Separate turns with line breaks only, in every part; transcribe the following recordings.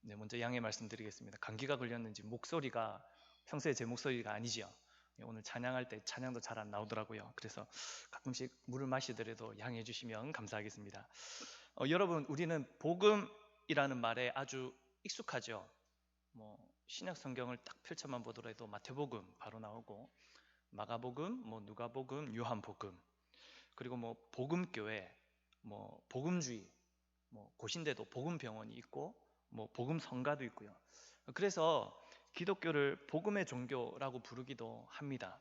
네, 먼저 양해 말씀드리겠습니다. 감기가 걸렸는지 목소리가 평소에 제 목소리가 아니지요. 오늘 찬양할 때 찬양도 잘 안 나오더라고요. 그래서 가끔씩 물을 마시더라도 양해해 주시면 감사하겠습니다. 여러분, 우리는 복음이라는 말에 아주 익숙하죠. 신약 성경을 딱 펼쳐만 보더라도 마태복음 바로 나오고, 마가복음, 누가복음, 요한복음, 그리고 복음교회, 복음주의, 고신대도 복음병원이 있고, 복음성가도 있고요. 그래서 기독교를 복음의 종교라고 부르기도 합니다.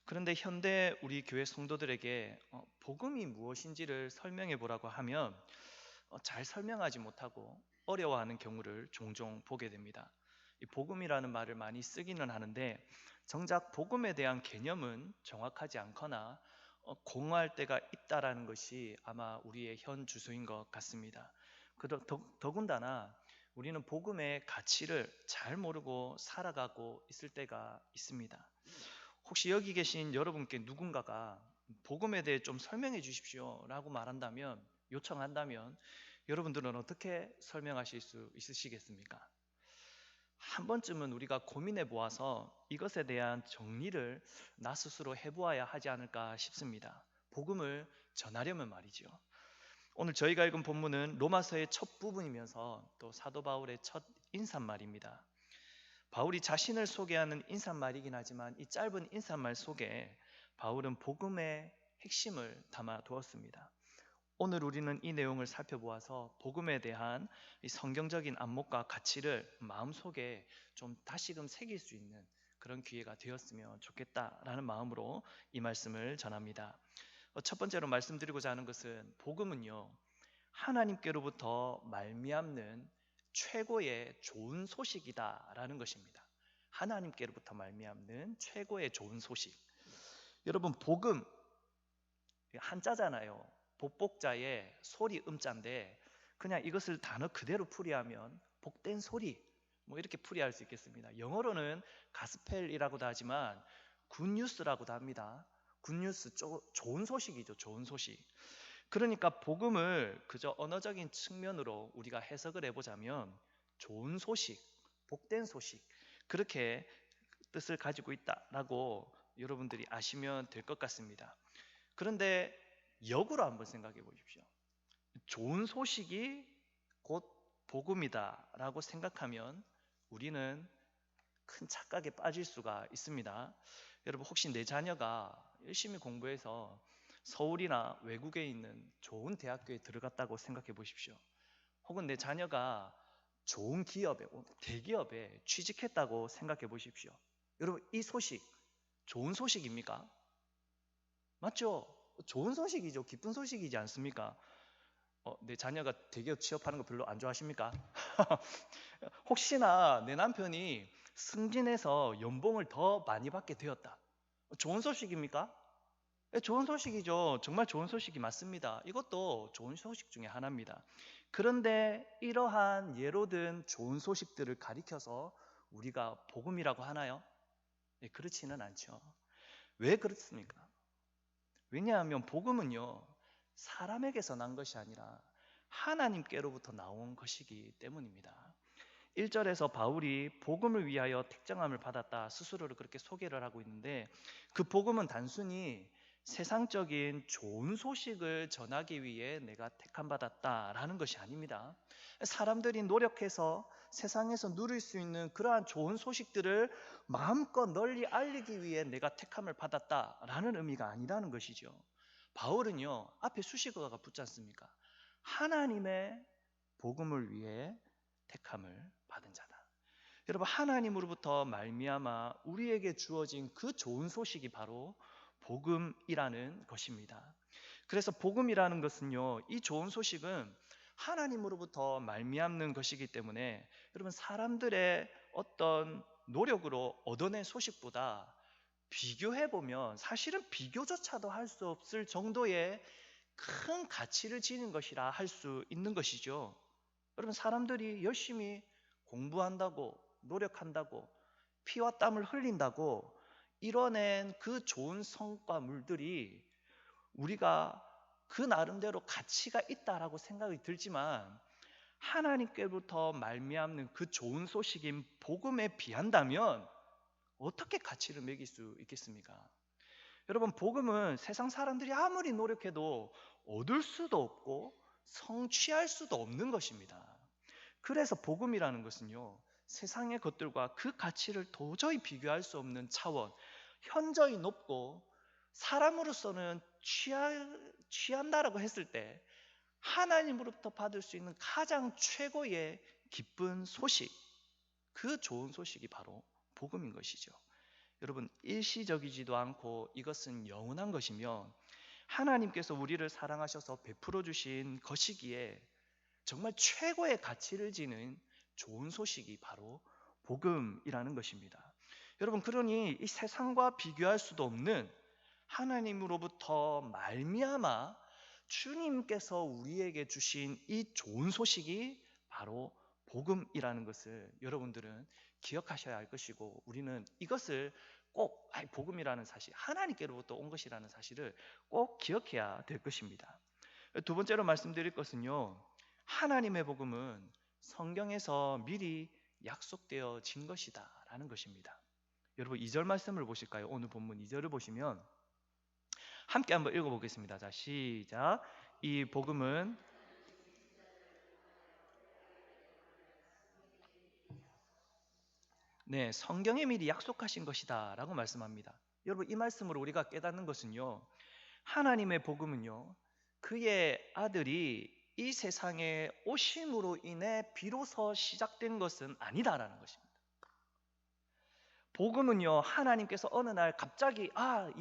그런데 현대 우리 교회 성도들에게 복음이 무엇인지를 설명해 보라고 하면 잘 설명하지 못하고 어려워하는 경우를 종종 보게 됩니다. 이 복음이라는 말을 많이 쓰기는 하는데 정작 복음에 대한 개념은 정확하지 않거나 공허할 때가 있다라는 것이 아마 우리의 현 주소인 것 같습니다. 더군다나 우리는 복음의 가치를 잘 모르고 살아가고 있을 때가 있습니다. 혹시 여기 계신 여러분께 누군가가 복음에 대해 좀 설명해 주십시오 라고 말한다면, 요청한다면 여러분들은 어떻게 설명하실 수 있으시겠습니까? 한 번쯤은 우리가 고민해 보아서 이것에 대한 정리를 나 스스로 해보아야 하지 않을까 싶습니다. 복음을 전하려면 말이죠. 오늘 저희가 읽은 본문은 로마서의 첫 부분이면서 또 사도 바울의 첫 인사말입니다. 바울이 자신을 소개하는 인사말이긴 하지만 이 짧은 인사말 속에 바울은 복음의 핵심을 담아 두었습니다. 오늘 우리는 이 내용을 살펴보아서 복음에 대한 이 성경적인 안목과 가치를 마음속에 좀 다시금 새길 수 있는 그런 기회가 되었으면 좋겠다라는 마음으로 이 말씀을 전합니다. 첫 번째로 말씀드리고자 하는 것은 복음은요, 하나님께로부터 말미암는 최고의 좋은 소식이다라는 것입니다. 하나님께로부터 말미암는 최고의 좋은 소식. 여러분, 복음 한자잖아요. 복복자의 소리 음자인데 그냥 이것을 단어 그대로 풀이하면 복된 소리 이렇게 풀이할 수 있겠습니다. 영어로는 가스펠이라고도 하지만 굿뉴스라고도 합니다. 굿뉴스, 좋은 소식이죠. 좋은 소식. 그러니까 복음을 그저 언어적인 측면으로 우리가 해석을 해보자면 좋은 소식, 복된 소식, 그렇게 뜻을 가지고 있다라고 여러분들이 아시면 될 것 같습니다. 그런데 역으로 한번 생각해 보십시오. 좋은 소식이 곧 복음이다라고 생각하면 우리는 큰 착각에 빠질 수가 있습니다. 여러분, 혹시 내 자녀가 열심히 공부해서 서울이나 외국에 있는 좋은 대학교에 들어갔다고 생각해 보십시오. 혹은 내 자녀가 좋은 기업에, 대기업에 취직했다고 생각해 보십시오. 여러분, 이 소식 좋은 소식입니까? 맞죠? 좋은 소식이죠. 기쁜 소식이지 않습니까? 내 자녀가 대기업 취업하는 거 별로 안 좋아하십니까? 혹시나 내 남편이 승진해서 연봉을 더 많이 받게 되었다. 좋은 소식입니까? 네, 좋은 소식이죠. 정말 좋은 소식이 맞습니다. 이것도 좋은 소식 중에 하나입니다. 그런데 이러한 예로 든 좋은 소식들을 가리켜서 우리가 복음이라고 하나요? 네, 그렇지는 않죠. 왜 그렇습니까? 왜냐하면 복음은요, 사람에게서 난 것이 아니라 하나님께로부터 나온 것이기 때문입니다. 1절에서 바울이 복음을 위하여 택정함을 받았다 스스로를 그렇게 소개를 하고 있는데, 그 복음은 단순히 세상적인 좋은 소식을 전하기 위해 내가 택함 받았다라는 것이 아닙니다. 사람들이 노력해서 세상에서 누릴 수 있는 그러한 좋은 소식들을 마음껏 널리 알리기 위해 내가 택함을 받았다라는 의미가 아니라는 것이죠. 바울은요, 앞에 수식어가 붙지 않습니까? 하나님의 복음을 위해 택함을 받은 자다. 여러분, 하나님으로부터 말미암아 우리에게 주어진 그 좋은 소식이 바로 복음이라는 것입니다. 그래서 복음이라는 것은요, 이 좋은 소식은 하나님으로부터 말미암는 것이기 때문에 여러분, 사람들의 어떤 노력으로 얻어낸 소식보다 비교해보면 사실은 비교조차도 할 수 없을 정도의 큰 가치를 지닌 것이라 할 수 있는 것이죠. 여러분, 사람들이 열심히 공부한다고, 노력한다고, 피와 땀을 흘린다고 이뤄낸 그 좋은 성과물들이 우리가 그 나름대로 가치가 있다라고 생각이 들지만, 하나님께로부터 말미암는 그 좋은 소식인 복음에 비한다면 어떻게 가치를 매길 수 있겠습니까? 여러분, 복음은 세상 사람들이 아무리 노력해도 얻을 수도 없고 성취할 수도 없는 것입니다. 그래서 복음이라는 것은요, 세상의 것들과 그 가치를 도저히 비교할 수 없는 차원, 현저히 높고 사람으로서는 취한다라고 했을 때 하나님으로부터 받을 수 있는 가장 최고의 기쁜 소식, 그 좋은 소식이 바로 복음인 것이죠. 여러분, 일시적이지도 않고 이것은 영원한 것이며 하나님께서 우리를 사랑하셔서 베풀어 주신 것이기에 정말 최고의 가치를 지닌 좋은 소식이 바로 복음이라는 것입니다. 여러분, 그러니 이 세상과 비교할 수도 없는 하나님으로부터 말미암아 주님께서 우리에게 주신 이 좋은 소식이 바로 복음이라는 것을 여러분들은 기억하셔야 할 것이고, 우리는 이것을 꼭 복음이라는 사실, 하나님께로부터 온 것이라는 사실을 꼭 기억해야 될 것입니다. 두 번째로 말씀드릴 것은요, 하나님의 복음은 성경에서 미리 약속되어진 것이다 라는 것입니다. 여러분, 2절 말씀을 보실까요? 오늘 본문 2절을 보시면 함께 한번 읽어보겠습니다. 자, 시작. 이 복음은 성경에 미리 약속하신 것이다 라고 말씀합니다. 여러분, 이 말씀으로 우리가 깨닫는 것은요, 하나님의 복음은요, 그의 아들이 이 세상에 오심으로 인해 비로소 시작된 것은 아니다라는 것입니다. 복음은요, 하나님께서 어느 날 갑자기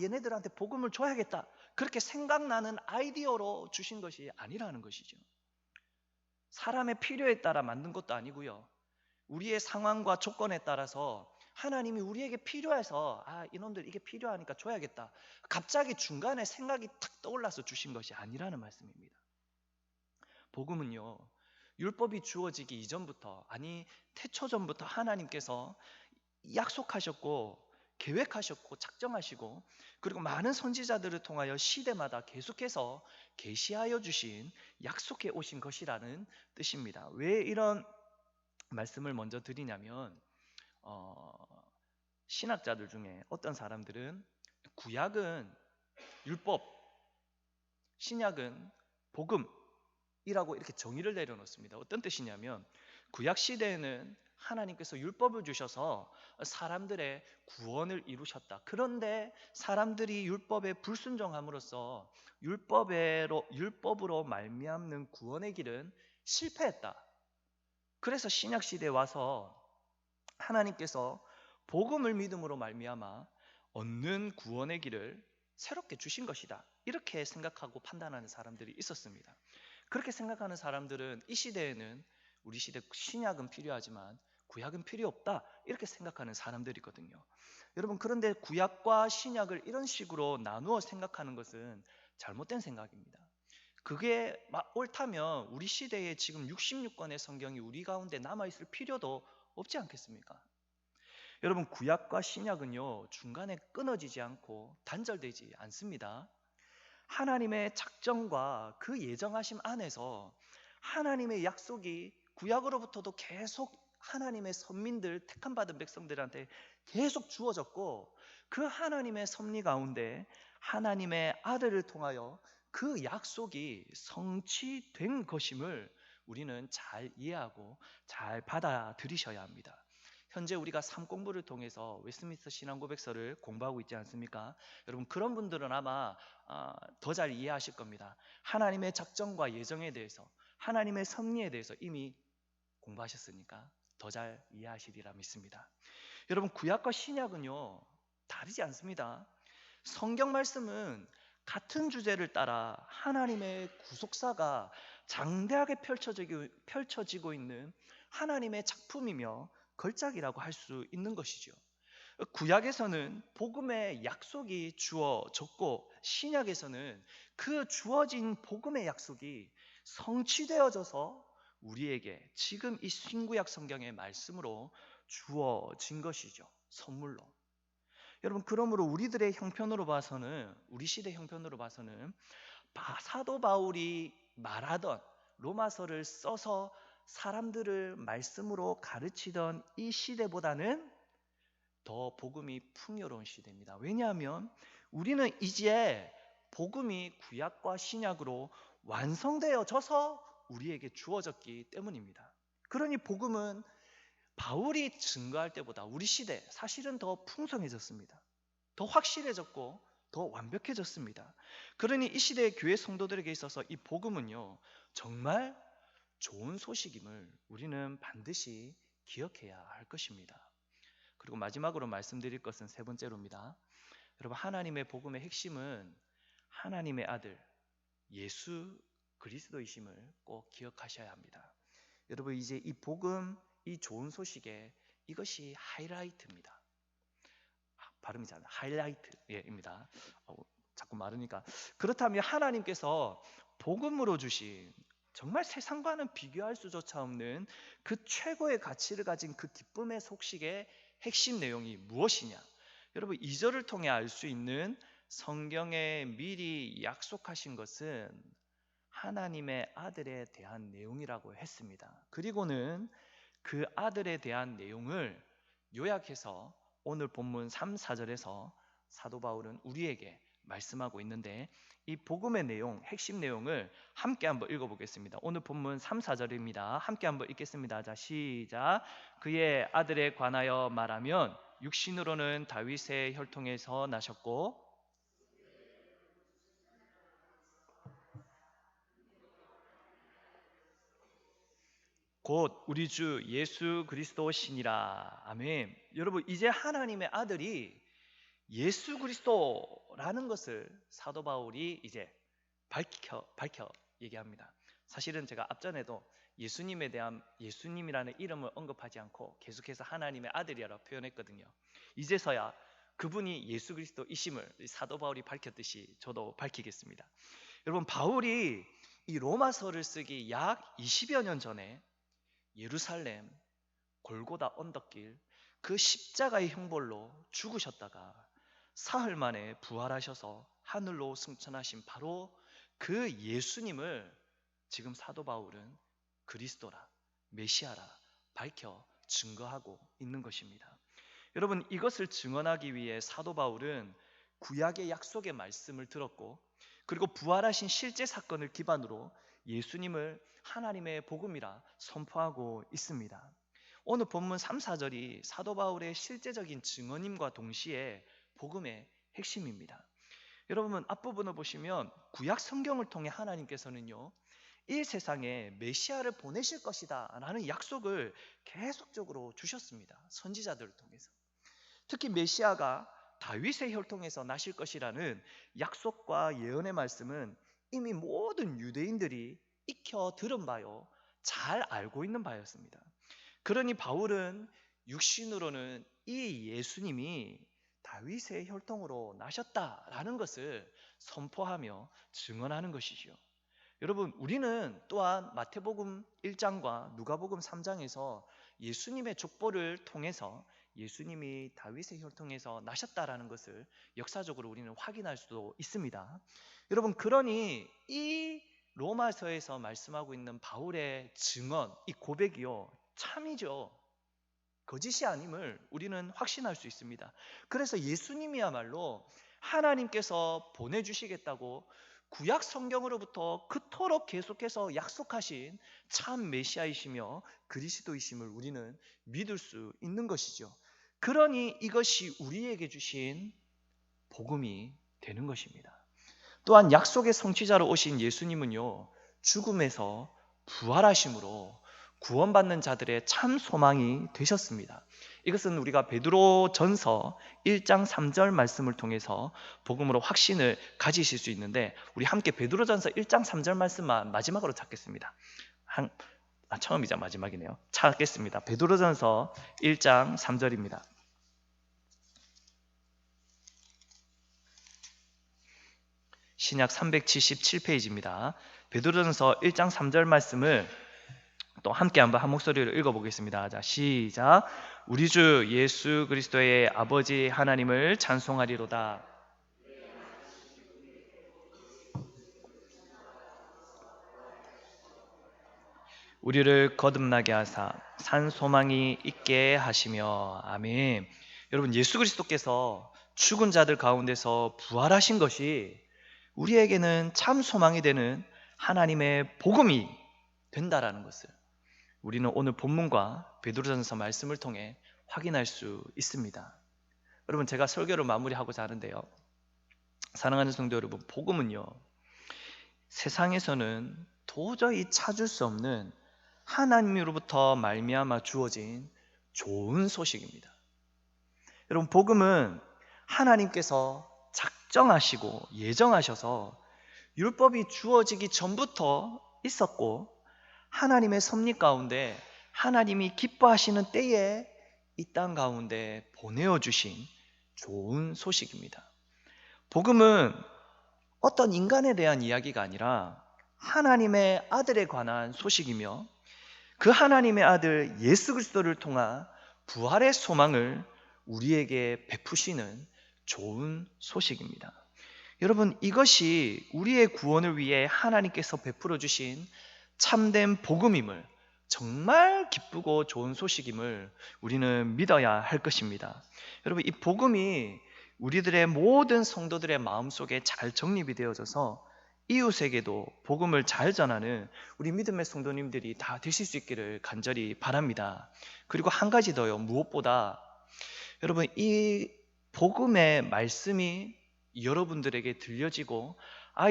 얘네들한테 복음을 줘야겠다 그렇게 생각나는 아이디어로 주신 것이 아니라는 것이죠. 사람의 필요에 따라 만든 것도 아니고요, 우리의 상황과 조건에 따라서 하나님이 우리에게 필요해서 이놈들 이게 필요하니까 줘야겠다 갑자기 중간에 생각이 탁 떠올라서 주신 것이 아니라는 말씀입니다. 복음은요, 율법이 주어지기 이전부터, 태초전부터 하나님께서 약속하셨고 계획하셨고 작정하시고, 그리고 많은 선지자들을 통하여 시대마다 계속해서 계시하여 주신, 약속해 오신 것이라는 뜻입니다. 왜 이런 말씀을 먼저 드리냐면, 신학자들 중에 어떤 사람들은 구약은 율법, 신약은 복음이라고 이렇게 정의를 내려놓습니다. 어떤 뜻이냐면, 구약 시대에는 하나님께서 율법을 주셔서 사람들의 구원을 이루셨다. 그런데 사람들이 율법에 불순종함으로써 율법으로 말미암는 구원의 길은 실패했다. 그래서 신약 시대에 와서 하나님께서 복음을 믿음으로 말미암아 얻는 구원의 길을 새롭게 주신 것이다, 이렇게 생각하고 판단하는 사람들이 있었습니다. 그렇게 생각하는 사람들은 이 시대에는 우리 시대 신약은 필요하지만 구약은 필요 없다, 이렇게 생각하는 사람들이거든요. 여러분, 그런데 구약과 신약을 이런 식으로 나누어 생각하는 것은 잘못된 생각입니다. 그게 옳다면 우리 시대에 지금 66권의 성경이 우리 가운데 남아있을 필요도 없지 않겠습니까? 여러분, 구약과 신약은요, 중간에 끊어지지 않고 단절되지 않습니다. 하나님의 작정과 그 예정하심 안에서 하나님의 약속이 구약으로부터도 계속 하나님의 선민들, 택함받은 백성들한테 계속 주어졌고, 그 하나님의 섭리 가운데 하나님의 아들을 통하여 그 약속이 성취된 것임을 우리는 잘 이해하고 잘 받아들이셔야 합니다. 현재 우리가 삶 공부를 통해서 웨스트민스터 신앙고백서를 공부하고 있지 않습니까? 여러분, 그런 분들은 아마 더 잘 이해하실 겁니다. 하나님의 작정과 예정에 대해서, 하나님의 섭리에 대해서 이미 공부하셨으니까 더 잘 이해하시리라 믿습니다. 여러분, 구약과 신약은요, 다르지 않습니다. 성경 말씀은 같은 주제를 따라 하나님의 구속사가 장대하게 펼쳐지고 있는 하나님의 작품이며 걸작이라고 할 수 있는 것이죠. 구약에서는 복음의 약속이 주어졌고, 신약에서는 그 주어진 복음의 약속이 성취되어져서 우리에게 지금 이 신구약 성경의 말씀으로 주어진 것이죠. 선물로. 여러분, 그러므로 우리들의 형편으로 봐서는, 우리 시대 형편으로 봐서는 사도 바울이 말하던, 로마서를 써서 사람들을 말씀으로 가르치던 이 시대보다는 더 복음이 풍요로운 시대입니다. 왜냐하면 우리는 이제 복음이 구약과 신약으로 완성되어져서 우리에게 주어졌기 때문입니다. 그러니 복음은 바울이 증거할 때보다 우리 시대 사실은 더 풍성해졌습니다. 더 확실해졌고 더 완벽해졌습니다. 그러니 이 시대의 교회 성도들에게 있어서 이 복음은요, 정말 좋은 소식임을 우리는 반드시 기억해야 할 것입니다. 그리고 마지막으로 말씀드릴 것은 세 번째로입니다. 여러분, 하나님의 복음의 핵심은 하나님의 아들 예수 그리스도이심을 꼭 기억하셔야 합니다. 여러분, 이제 이 복음, 이 좋은 소식에 이것이 하이라이트입니다. 발음이 잘 하이라이트입니다. 자꾸 말하니까. 그렇다면 하나님께서 복음으로 주신 정말 세상과는 비교할 수조차 없는 그 최고의 가치를 가진 그 기쁨의 소식의 핵심 내용이 무엇이냐? 여러분, 2절을 통해 알 수 있는 성경에 미리 약속하신 것은 하나님의 아들에 대한 내용이라고 했습니다. 그리고는 그 아들에 대한 내용을 요약해서 오늘 본문 3, 4절에서 사도 바울은 우리에게 말씀하고 있는데, 이 복음의 내용, 핵심 내용을 함께 한번 읽어보겠습니다. 오늘 본문 3, 4절입니다. 함께 한번 읽겠습니다. 자, 시작. 그의 아들에 관하여 말하면 육신으로는 다윗의 혈통에서 나셨고 곧 우리 주 예수 그리스도시니라. 아멘. 여러분, 이제 하나님의 아들이 예수 그리스도라는 것을 사도 바울이 이제 밝혀 얘기합니다. 사실은 제가 앞전에도 예수님에 대한 예수님이라는 이름을 언급하지 않고 계속해서 하나님의 아들이라고 표현했거든요. 이제서야 그분이 예수 그리스도이심을 사도 바울이 밝혔듯이 저도 밝히겠습니다. 여러분, 바울이 이 로마서를 쓰기 약 20여 년 전에 예루살렘 골고다 언덕길 그 십자가의 형벌로 죽으셨다가 사흘 만에 부활하셔서 하늘로 승천하신 바로 그 예수님을 지금 사도 바울은 그리스도라, 메시아라 밝혀 증거하고 있는 것입니다. 여러분, 이것을 증언하기 위해 사도 바울은 구약의 약속의 말씀을 들었고, 그리고 부활하신 실제 사건을 기반으로 예수님을 하나님의 복음이라 선포하고 있습니다. 오늘 본문 3, 4절이 사도 바울의 실제적인 증언임과 동시에 복음의 핵심입니다. 여러분, 앞부분을 보시면 구약 성경을 통해 하나님께서는요, 이 세상에 메시아를 보내실 것이다 라는 약속을 계속적으로 주셨습니다. 선지자들을 통해서. 특히 메시아가 다윗의 혈통에서 나실 것이라는 약속과 예언의 말씀은 이미 모든 유대인들이 익혀 들은 바요, 잘 알고 있는 바였습니다. 그러니 바울은 육신으로는 이 예수님이 다윗의 혈통으로 나셨다라는 것을 선포하며 증언하는 것이죠. 여러분, 우리는 또한 마태복음 1장과 누가복음 3장에서 예수님의 족보를 통해서 예수님이 다윗의 혈통에서 나셨다라는 것을 역사적으로 우리는 확인할 수도 있습니다. 여러분, 그러니 이 로마서에서 말씀하고 있는 바울의 증언, 이 고백이요, 참이죠. 거짓이 아님을 우리는 확신할 수 있습니다. 그래서 예수님이야말로 하나님께서 보내주시겠다고 구약 성경으로부터 그토록 계속해서 약속하신 참 메시아이시며 그리스도이심을 우리는 믿을 수 있는 것이죠. 그러니 이것이 우리에게 주신 복음이 되는 것입니다. 또한 약속의 성취자로 오신 예수님은요, 죽음에서 부활하심으로 구원받는 자들의 참 소망이 되셨습니다. 이것은 우리가 베드로 전서 1장 3절 말씀을 통해서 복음으로 확신을 가지실 수 있는데, 우리 함께 베드로 전서 1장 3절 말씀만 마지막으로 찾겠습니다. 처음이자 마지막이네요. 찾겠습니다. 베드로 전서 1장 3절입니다. 신약 377페이지입니다. 베드로전서 1장 3절 말씀을 또 함께 한번 한 목소리로 읽어보겠습니다. 자, 시작. 우리 주 예수 그리스도의 아버지 하나님을 찬송하리로다. 우리를 거듭나게 하사 산 소망이 있게 하시며. 아멘. 여러분, 예수 그리스도께서 죽은 자들 가운데서 부활하신 것이 우리에게는 참 소망이 되는 하나님의 복음이 된다라는 것을 우리는 오늘 본문과 베드로전서 말씀을 통해 확인할 수 있습니다. 여러분, 제가 설교를 마무리하고자 하는데요, 사랑하는 성도 여러분, 복음은요, 세상에서는 도저히 찾을 수 없는 하나님으로부터 말미암아 주어진 좋은 소식입니다. 여러분, 복음은 하나님께서 작정하시고 예정하셔서 율법이 주어지기 전부터 있었고, 하나님의 섭리 가운데 하나님이 기뻐하시는 때에 이 땅 가운데 보내어 주신 좋은 소식입니다. 복음은 어떤 인간에 대한 이야기가 아니라 하나님의 아들에 관한 소식이며, 그 하나님의 아들 예수 그리스도를 통한 부활의 소망을 우리에게 베푸시는 좋은 소식입니다. 여러분, 이것이 우리의 구원을 위해 하나님께서 베풀어 주신 참된 복음임을, 정말 기쁘고 좋은 소식임을 우리는 믿어야 할 것입니다. 여러분, 이 복음이 우리들의 모든 성도들의 마음속에 잘 정립이 되어져서 이웃에게도 복음을 잘 전하는 우리 믿음의 성도님들이 다 되실 수 있기를 간절히 바랍니다. 그리고 한 가지 더요, 무엇보다 여러분, 이 복음의 말씀이 여러분들에게 들려지고,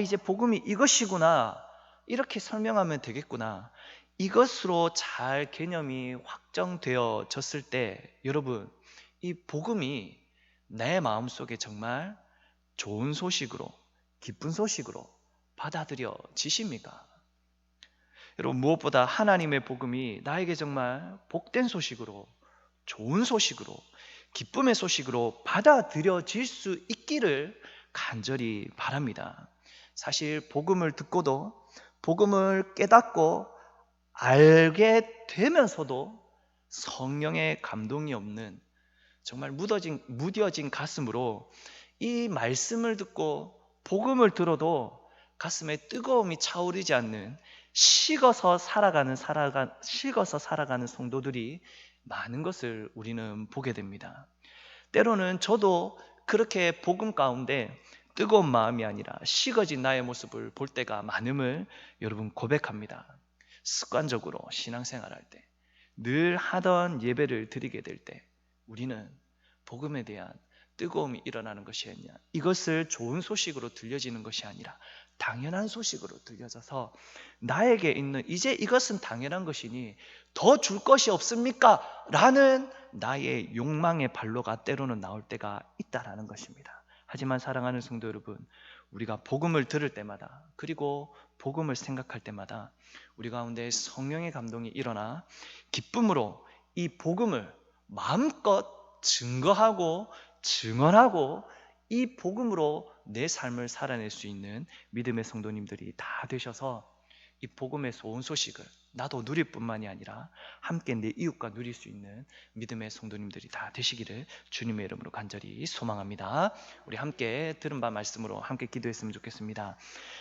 이제 복음이 이것이구나, 이렇게 설명하면 되겠구나, 이것으로 잘 개념이 확정되어졌을 때, 여러분, 이 복음이 내 마음속에 정말 좋은 소식으로, 기쁜 소식으로 받아들여지십니까? 여러분, 무엇보다 하나님의 복음이 나에게 정말 복된 소식으로, 좋은 소식으로, 기쁨의 소식으로 받아들여질 수 있기를 간절히 바랍니다. 사실 복음을 듣고도, 복음을 깨닫고 알게 되면서도 성령의 감동이 없는, 정말 무뎌진 가슴으로 이 말씀을 듣고 복음을 들어도 가슴에 뜨거움이 차오르지 않는 식어서 살아가는 성도들이 많은 것을 우리는 보게 됩니다. 때로는 저도 그렇게 복음 가운데 뜨거운 마음이 아니라 식어진 나의 모습을 볼 때가 많음을 여러분 고백합니다. 습관적으로 신앙생활할 때, 늘 하던 예배를 드리게 될 때 우리는 복음에 대한 뜨거움이 일어나는 것이 아니냐, 이것을 좋은 소식으로 들려지는 것이 아니라 당연한 소식으로 들려져서 나에게 있는, 이제 이것은 당연한 것이니 더 줄 것이 없습니까? 라는 나의 욕망의 발로가 때로는 나올 때가 있다라는 것입니다. 하지만 사랑하는 성도 여러분, 우리가 복음을 들을 때마다, 그리고 복음을 생각할 때마다 우리 가운데 성령의 감동이 일어나 기쁨으로 이 복음을 마음껏 증거하고 증언하고 이 복음으로 내 삶을 살아낼 수 있는 믿음의 성도님들이 다 되셔서 이 복음의 좋은 소식을 나도 누릴 뿐만이 아니라 함께 내 이웃과 누릴 수 있는 믿음의 성도님들이 다 되시기를 주님의 이름으로 간절히 소망합니다. 우리 함께 들은 바 말씀으로 함께 기도했으면 좋겠습니다.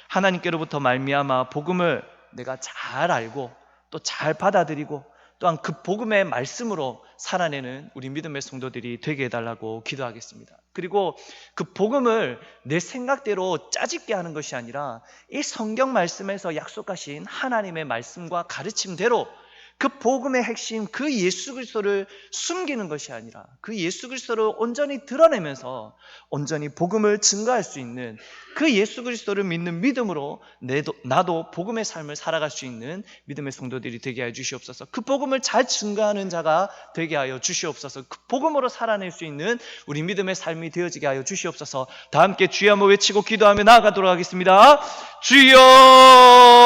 하나님께로부터 말미암아 복음을 내가 잘 알고 또 잘 받아들이고, 또한 그 복음의 말씀으로 살아내는 우리 믿음의 성도들이 되게 해달라고 기도하겠습니다. 그리고 그 복음을 내 생각대로 짜집게 하는 것이 아니라 이 성경 말씀에서 약속하신 하나님의 말씀과 가르침대로 그 복음의 핵심, 그 예수 그리스도를 숨기는 것이 아니라 그 예수 그리스도를 온전히 드러내면서 온전히 복음을 증거할 수 있는, 그 예수 그리스도를 믿는 믿음으로 나도 복음의 삶을 살아갈 수 있는 믿음의 성도들이 되게 하여 주시옵소서. 그 복음을 잘 증거하는 자가 되게 하여 주시옵소서. 그 복음으로 살아낼 수 있는 우리 믿음의 삶이 되어지게 하여 주시옵소서. 다 함께 주여 한번 외치고 기도하며 나아가도록 하겠습니다. 주여!